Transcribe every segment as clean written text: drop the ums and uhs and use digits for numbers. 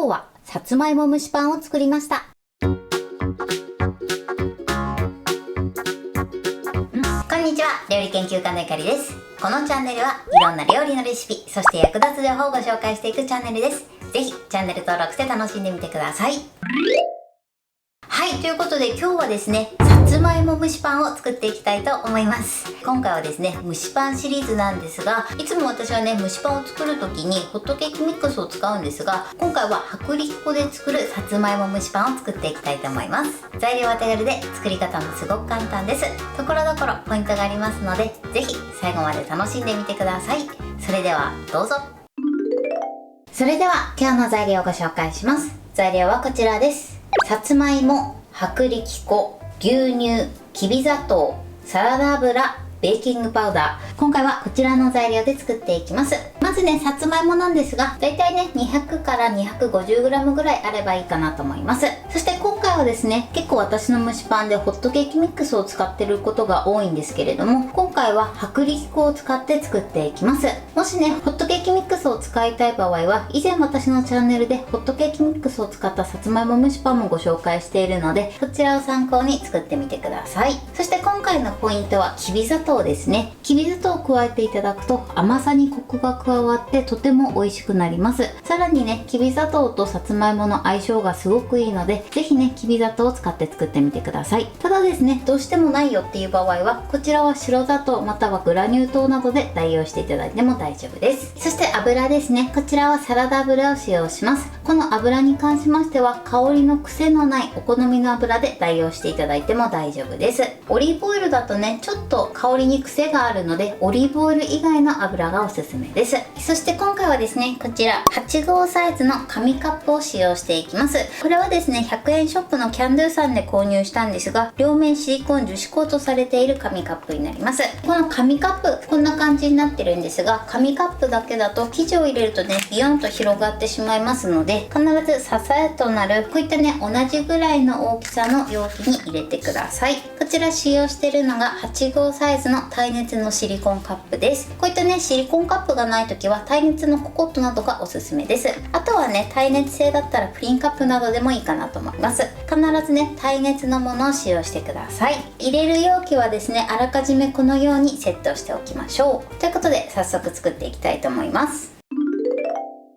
今日はさつまいも蒸しパンを作りました。こんにちは、料理研究家のゆかりです。このチャンネルはいろんな料理のレシピ、そして役立つ情報をご紹介していくチャンネルです。ぜひチャンネル登録して楽しんでみてください。はい、ということで今日はですね、さつまいも蒸しパンを作っていきたいと思います。今回はですね、蒸しパンシリーズなんですが、いつも私はね、蒸しパンを作る時にホットケーキミックスを使うんですが、今回は薄力粉で作るさつまいも蒸しパンを作っていきたいと思います。材料は手軽で作り方もすごく簡単です。ところどころポイントがありますので、ぜひ最後まで楽しんでみてください。それではどうぞ。それでは今日の材料をご紹介します。材料はこちらです。さつまいも、薄力粉、牛乳、きび砂糖、サラダ油、ベーキングパウダー。今回はこちらの材料で作っていきます。まずね、さつまいもなんですが、だいたいね、200から 250g ぐらいあればいいかなと思います。そして今回はですね、結構私の蒸しパンでホットケーキミックスを使ってることが多いんですけれども、今回は薄力粉を使って作っていきます。もしね、ホットケーキミックスを使いたい場合は、以前私のチャンネルでホットケーキミックスを使ったさつまいも蒸しパンもご紹介しているので、そちらを参考に作ってみてください。そして今回のポイントはきび砂糖ですね。きび砂糖を加えていただくと甘さにコクが加わってとても美味しくなります。さらにね、きび砂糖とさつまいもの相性がすごくいいので、ぜひね、きび砂糖を使って作ってみてください。ただですね、どうしてもないよっていう場合は、こちらは白砂糖またはグラニュー糖などで代用していただいても大丈夫です。そして油ですね。こちらはサラダ油を使用します。この油に関しましては、香りの癖のないお好みの油で代用していただいても大丈夫です。オリーブオイルだとね、ちょっと香りに癖があるので、オリーブオイル以外の油がおすすめです。そして今回はですね、こちら8号サイズの紙カップを使用していきます。これはですね、100円ショップのキャンドゥさんで購入したんですが、両面シリコン樹脂コートされている紙カップになります。この紙カップ、こんな感じになってるんですが、紙カップだけだと生地を入れるとね、ビヨンと広がってしまいますので、必ず支えとなるこういったね、同じぐらいの大きさの容器に入れてください。こちら使用しているのが8号サイズの耐熱のシリコンカップです。こういったね、シリコンカップがない時は耐熱のココットなどがおすすめです。あとはね、耐熱性だったらプリンカップなどでもいいかなと思います。必ずね、耐熱のものを使用してください。入れる容器はですね、あらかじめこのようにセットしておきましょう。ということで早速作っていきたいと思います。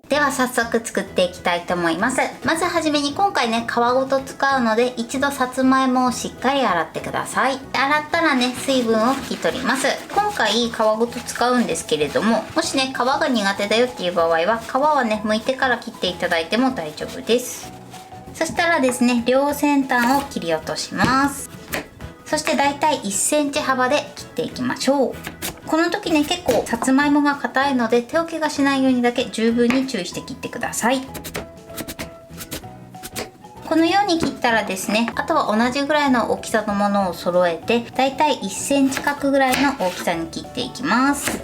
では早速作っていきたいと思います。まずはじめに今回ね、皮ごと使うので一度さつまいもをしっかり洗ってください。洗ったらね、水分を拭き取ります。今回皮ごと使うんですけれども、もしね、皮が苦手だよっていう場合は、皮はね、剥いてから切っていただいても大丈夫です。そしたらですね、両先端を切り落とします。そしてだいたい1センチ幅で切っていきましょう。この時ね、結構さつまいもが硬いので、手置きがしないようにだけ十分に注意して切ってください。このように切ったらですね、あとは同じぐらいの大きさのものを揃えて、だいたい1センチ角ぐらいの大きさに切っていきます。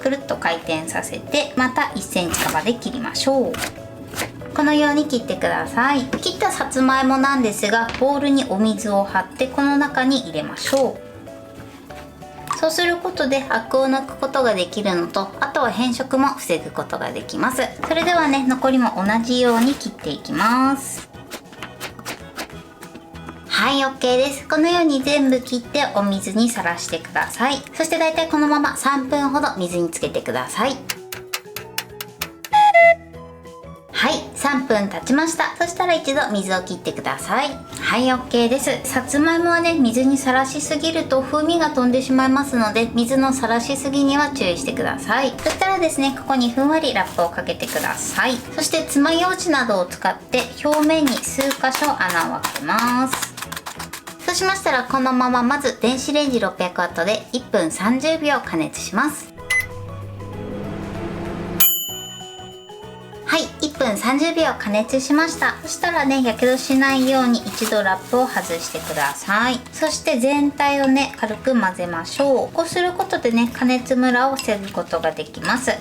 くるっと回転させて、また1センチ幅で切りましょう。このように切ってください。切ったさつまいもなんですが、ボウルにお水を張ってこの中に入れましょう。そうすることでアクを抜くことができるのと、あとは変色も防ぐことができます。それではね、残りも同じように切っていきます。はい、OK です。このように全部切ってお水にさらしてください。そしてだいたいこのまま3分ほど水につけてください。はい、3分経ちました。そしたら一度水を切ってください。はい、OK です。さつまいもはね、水にさらしすぎると風味が飛んでしまいますので、水のさらしすぎには注意してください。そしたらですね、ここにふんわりラップをかけてください。そして爪楊枝などを使って表面に数箇所穴を開けます。そうしましたら、このまままず電子レンジ 600W で1分30秒加熱します。はい、1分30秒加熱しました。そしたらね、やけどしないように一度ラップを外してください。そして全体をね、軽く混ぜましょう。こうすることでね、加熱ムラを防ぐことができます。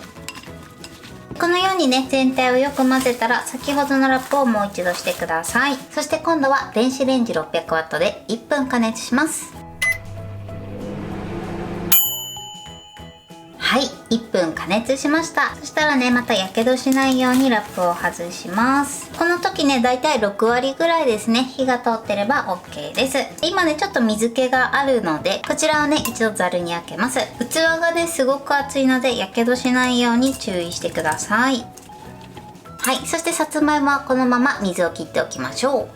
このようにね、全体をよく混ぜたら、先ほどのラップをもう一度してください。そして今度は電子レンジ 600W で1分加熱します。はい、1分加熱しました。そしたらね、またやけどしないようにラップを外します。この時ね、だいたい6割ぐらいですね、火が通ってれば OK です。今ね、ちょっと水気があるので、こちらをね、一度ざるにあけます。器がね、すごく熱いので、やけどしないように注意してください。はい、そしてさつまいもはこのまま水を切っておきましょう。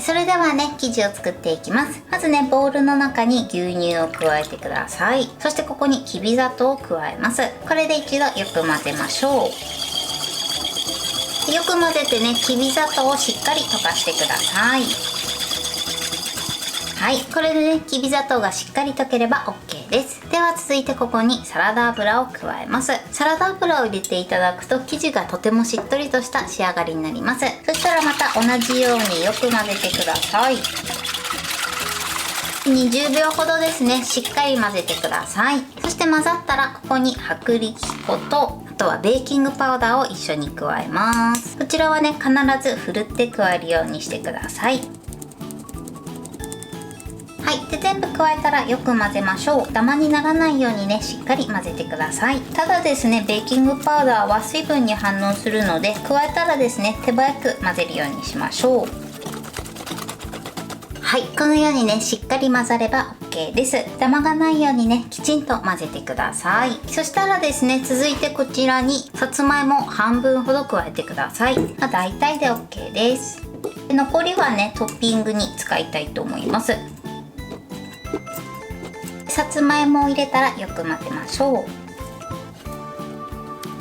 それではね、生地を作っていきます。まずね、ボウルの中に牛乳を加えてください。そしてここにきび砂糖を加えます。これで一度よく混ぜましょう。よく混ぜてね、きび砂糖をしっかり溶かしてください。はい、これでね、きび砂糖がしっかり溶ければ OK です。では続いてここにサラダ油を加えます。サラダ油を入れていただくと生地がとてもしっとりとした仕上がりになります。そしたらまた同じようによく混ぜてください。20秒ほどですね、しっかり混ぜてください。そして混ざったらここに薄力粉とあとはベーキングパウダーを一緒に加えます。こちらはね、必ずふるって加えるようにしてください。はい、で全部加えたらよく混ぜましょう。ダマにならないようにね、しっかり混ぜてください。ただですね、ベーキングパウダーは水分に反応するので、加えたらですね、手早く混ぜるようにしましょう。はい、このようにね、しっかり混ざれば OK です。ダマがないようにね、きちんと混ぜてください。そしたらですね、続いてこちらにさつまいも半分ほど加えてください。大体で OK です。で残りはね、トッピングに使いたいと思います。さつまいもを入れたらよく混ぜましょう。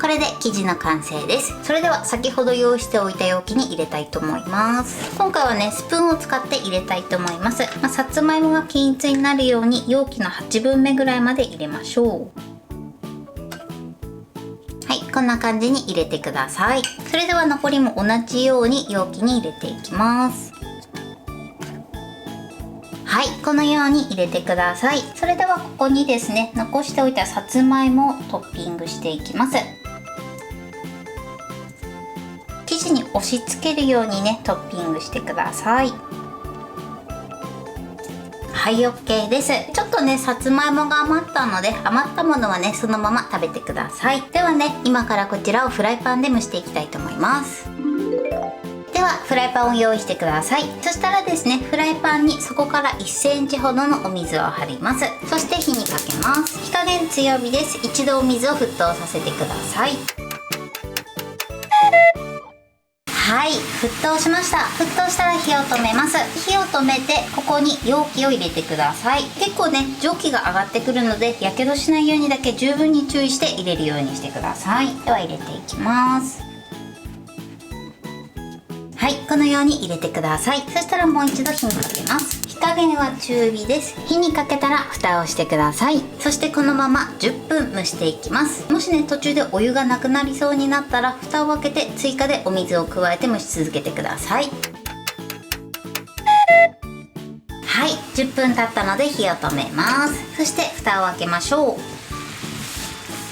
これで生地の完成です。それでは先ほど用意しておいた容器に入れたいと思います。今回はね、スプーンを使って入れたいと思います。さつまいもが均一になるように容器の8分目ぐらいまで入れましょう。はい、こんな感じに入れてください。それでは残りも同じように容器に入れていきます。はい、このように入れてください。それではここにですね、残しておいたさつまいもをトッピングしていきます。生地に押し付けるようにね、トッピングしてください。はい、OK です。ちょっとね、さつまいもが余ったので、余ったものはね、そのまま食べてください。ではね、今からこちらをフライパンで蒸していきたいと思います。ではフライパンを用意してください。そしたらですね、フライパンにそこから1センチほどのお水を張ります。そして火にかけます。火加減強火です。一度お水を沸騰させてください。はい、沸騰しました。沸騰したら火を止めます。火を止めてここに容器を入れてください。結構ね、蒸気が上がってくるのでやけどしないようにだけ十分に注意して入れるようにしてください。では入れていきます。はい、このように入れてください。そしたらもう一度火にかけます。火加減は中火です。火にかけたら蓋をしてください。そしてこのまま10分蒸していきます。もしね、途中でお湯がなくなりそうになったら蓋を開けて追加でお水を加えて蒸し続けてください。はい、10分経ったので火を止めます。そして蓋を開けましょう。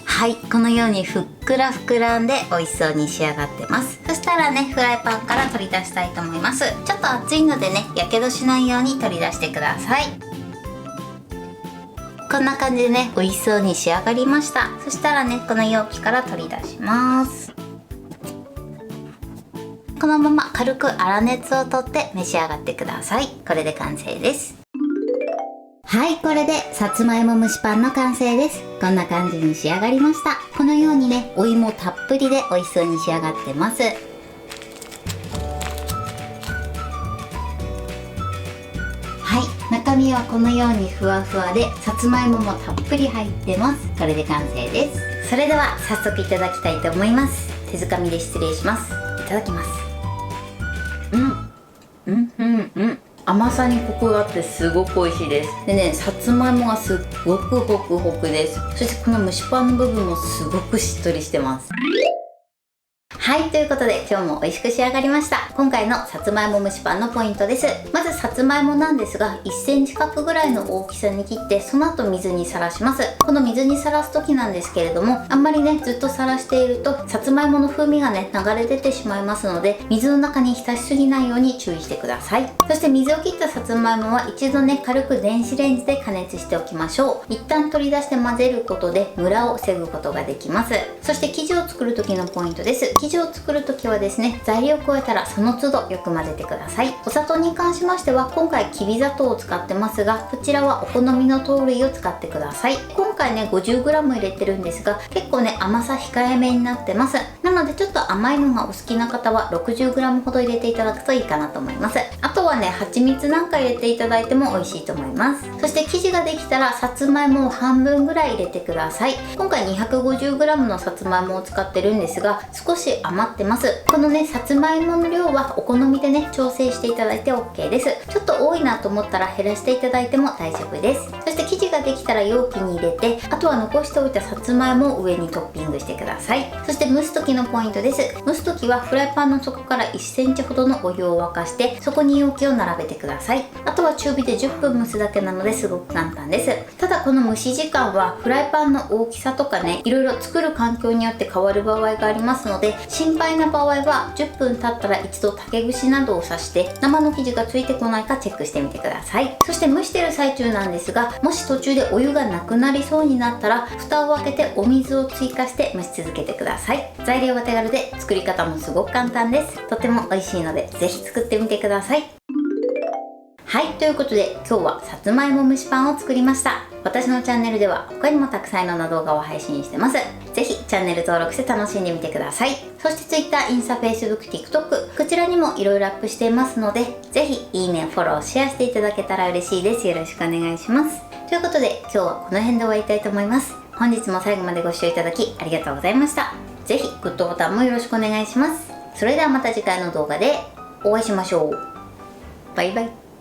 はい、このようにふっくら膨らんで美味しそうに仕上がってます。そしたらね、フライパンから取り出したいと思います。ちょっと熱いのでね、やけどしないように取り出してください。こんな感じでね、美味しそうに仕上がりました。そしたらね、この容器から取り出します。このまま軽く粗熱を取って召し上がってください。これで完成です。はい、これでさつまいも蒸しパンの完成です。こんな感じに仕上がりました。このようにね、お芋たっぷりで美味しそうに仕上がってます。はい、中身はこのようにふわふわで、さつまいももたっぷり入ってます。これで完成です。それでは早速いただきたいと思います。手づかみで失礼します。いただきます。甘さにコクがあってすごく美味しいです。でね、さつまいもがすっごくホクホクです。そしてこの蒸しパンの部分もすごくしっとりしてます。はい、ということで今日も美味しく仕上がりました。今回のさつまいも蒸しパンのポイントです。まずさつまいもなんですが、1センチ角ぐらいの大きさに切って、その後水にさらします。この水にさらす時なんですけれども、あんまりねずっとさらしているとさつまいもの風味がね流れ出てしまいますので、水の中に浸しすぎないように注意してください。そして水を切ったさつまいもは一度ね軽く電子レンジで加熱しておきましょう。一旦取り出して混ぜることでムラを防ぐことができます。そして生地を作る時のポイントです。生地を作る時はですね、材料を加えたらその都度よく混ぜてください。お砂糖に関しましては今回きび砂糖を使ってますが、こちらはお好みの糖類を使ってください。今回ね 50g 入れてるんですが、結構ね甘さ控えめになってます。なのでちょっと甘いのがお好きな方は 60g ほど入れていただくといいかなと思います。あとはね蜂蜜なんか入れていただいても美味しいと思います。そして生地ができたらさつまいもを半分ぐらい入れてください。今回 250g のさつまいもを使ってるんですが、少し余ってます。このねさつまいもの量はお好みでね調整していただいて OK です。ちょっと多いなと思ったら減らしていただいても大丈夫です。そして生地ができたら容器に入れて、あとは残しておいたさつまいもを上にトッピングしてください。そして蒸す時のポイントです。蒸す時はフライパンの底から1センチほどのお湯を沸かして、そこに容器を並べてください。あとは中火で10分蒸すだけなのですごく簡単です。ただこの蒸し時間はフライパンの大きさとかね、いろいろ作る環境によって変わる場合がありますので、心配な場合は10分経ったら一度竹串などを刺して生の生地がついてこないかチェックしてみてください。そして蒸してる最中なんですが、もし途中でお湯がなくなりそうになったら蓋を開けてお水を追加して蒸し続けてください。材料は手軽で作り方もすごく簡単です。とても美味しいのでぜひ作ってみてください。はい、ということで今日はさつまいも蒸しパンを作りました。私のチャンネルでは他にもたくさんの動画を配信してます。ぜひチャンネル登録して楽しんでみてください。そして Twitter、インスタ、Facebook、TikTok こちらにもいろいろアップしていますので、ぜひいいね、フォロー、シェアしていただけたら嬉しいです。よろしくお願いします。ということで今日はこの辺で終わりたいと思います。本日も最後までご視聴いただきありがとうございました。ぜひグッドボタンもよろしくお願いします。それではまた次回の動画でお会いしましょう。バイバイ。